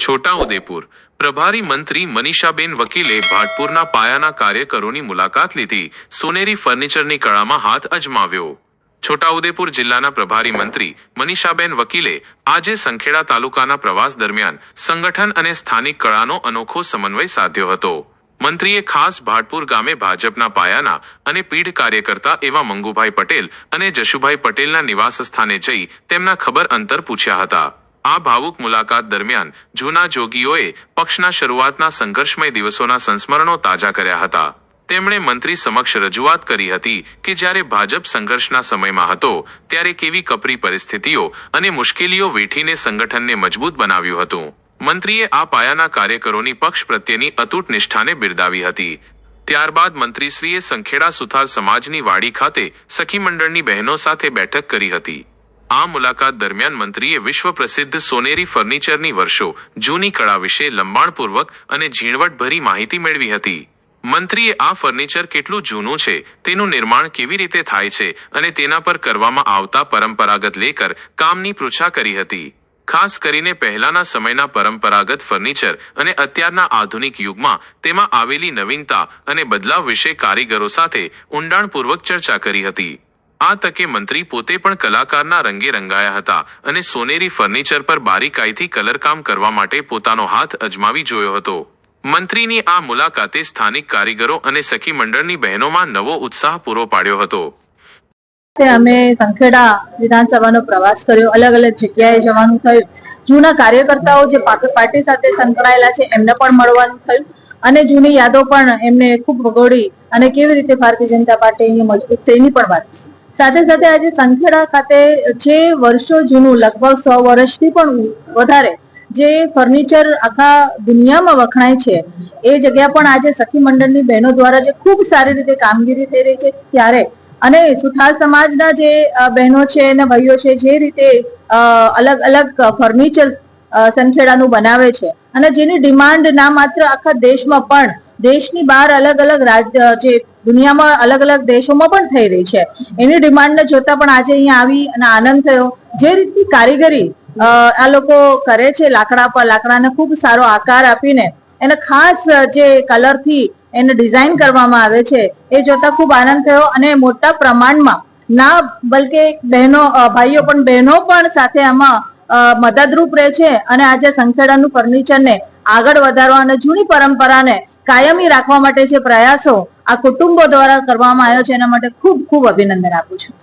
છોટાઉદેપુર પ્રભારી મંત્રી મનીષાબેન વકીલે ભાટપુરના પાયાના કાર્યકરોની મુલાકાત લીધી, સોનેરી ફર્નિચરની કળામાં હાથ અજમાવ્યો। છોટાઉદેપુર જિલ્લાના પ્રભારી મંત્રી મનીષાબેન વકીલે આજે સંખેડા તાલુકાના પ્રવાસ દરમિયાન સંગઠન અને સ્થાનિક કળાનો અનોખો સમન્વય સાધ્યો હતો। મંત્રીએ ખાસ ભાટપુર ગામે ભાજપના પાયાના અને પીઢ કાર્યકર્તા એવા મંગુભાઈ પટેલ અને જશુભાઈ પટેલના નિવાસ સ્થાને જઈ તેમના ખબર અંતર પૂછ્યા હતા। આ ભાવુક મુલાકાત દરમિયાન જૂના જોગીઓએ પક્ષના શરૂઆતના સંઘર્ષમય દિવસોના સંસ્મરણો તાજા કર્યા હતા। તેમણે મંત્રી સમક્ષ રજૂઆત કરી હતી કે જ્યારે ભાજપ સંઘર્ષના સમયમાં હતો ત્યારે કેવી કપરી પરિસ્થિતિઓ અને મુશ્કેલીઓ વેઠીને સંગઠનને મજબૂત બનાવ્યું હતું। મંત્રીએ આ પાયાના કાર્યકરોની પક્ષ પ્રત્યેની અતૂટ નિષ્ઠાને બિરદાવી હતી। ત્યારબાદ મંત્રીશ્રીએ સંખેડા સુથાર સમાજની વાડી ખાતે સખી મંડળની બહેનો સાથે બેઠક કરી હતી। આ મુલાકાત દરમિયાન મંત્રીએ વિશ્વ પ્રસિદ્ધ સોનેરી ફર્નિચરની વર્ષો જૂની કળા વિશે લંબાણપૂર્વક અને ઝીણવટભરી માહિતી મેળવી હતી। મંત્રીએ આ ફર્નિચર કેટલું જૂનું છે, તેનું નિર્માણ કેવી રીતે થાય છે અને તેના પર કરવામાં આવતા પરંપરાગત લેકર કામની પૃચ્છા કરી હતી। ખાસ કરીને પહેલાના સમયના પરંપરાગત ફર્નિચર અને અત્યારના આધુનિક યુગમાં તેમાં આવેલી નવીનતા અને બદલાવ વિશે કારીગરો સાથે ઊંડાણપૂર્વક ચર્ચા કરી હતી। આ તકે મંત્રી પોતે પણ કલાકારના રંગે રંગાયા હતા અને સોનેરી ફર્નિચર પર બારીકાઈથી કલરકામ કરવા માટે પોતાનો હાથ અજમાવી જોયો હતો। મંત્રીની આ મુલાકાતે સ્થાનિક કારીગરો અને સખી મંડળની બહેનોમાં નવો ઉત્સાહ પૂરો પાડ્યો હતો। અમે સંખેડા વિધાનસભાનો પ્રવાસ કર્યો, અલગ અલગ જગ્યાએ જવાનું થયું, જૂના કાર્યકર્તાઓ જે પાર્ટી સાથે સંકળાયેલા છે એમને પણ મળવાનું થયું અને જૂની યાદો પણ એમને ખૂબ વગોડી અને કેવી રીતે ભારતીય જનતા પાર્ટી અહીંયા મજબૂત થઈની પણ વાત। સાથે સાથે આજે સંખેડા ખાતે જે વર્ષો જૂનું લગભગ 100 વર્ષથી પણ વધારે જે ફર્નિચર આખા દુનિયામાં વખણાય છે એ જગ્યા પણ આજે સખી મંડળની બહેનો દ્વારા જે ખૂબ સારી રીતે કામગીરી થઈ રહી છે ત્યારે અને સુથાર સમાજના જે બહેનો છે અને ભાઈઓ છે જે રીતે અલગ અલગ ફર્નિચર સંખેડાનું બનાવે છે અને જેની ડિમાન્ડ ના માત્ર આખા દેશમાં પણ દેશની બહાર અલગ અલગ રાજ્ય જે દુનિયામાં અલગ અલગ દેશોમાં પણ થઈ રહી છે એની ડિમાન્ડને જોતા પણ આજે અહીંયા આવી અને આનંદ થયો। જે રીતની કારીગરી આ લોકો કરે છે લાકડાને ખૂબ સારો આકાર આપીને એને ખાસ જે કલરથી એને ડિઝાઇન કરવામાં આવે છે એ જોતા ખૂબ આનંદ થયો અને મોટા પ્રમાણમાં ના બલકે બહેનો ભાઈઓ પણ બહેનો પણ સાથે આમાં મદદરૂપ રહે છે અને આજે સંખેડાનું ફર્નિચરને આગળ વધારવા અને જૂની પરંપરાને કાયમી રાખવા માટે જે પ્રયાસો આ કુટુંબો દ્વારા કરવામાં આવ્યો છે એના માટે ખૂબ ખૂબ અભિનંદન આપું છું।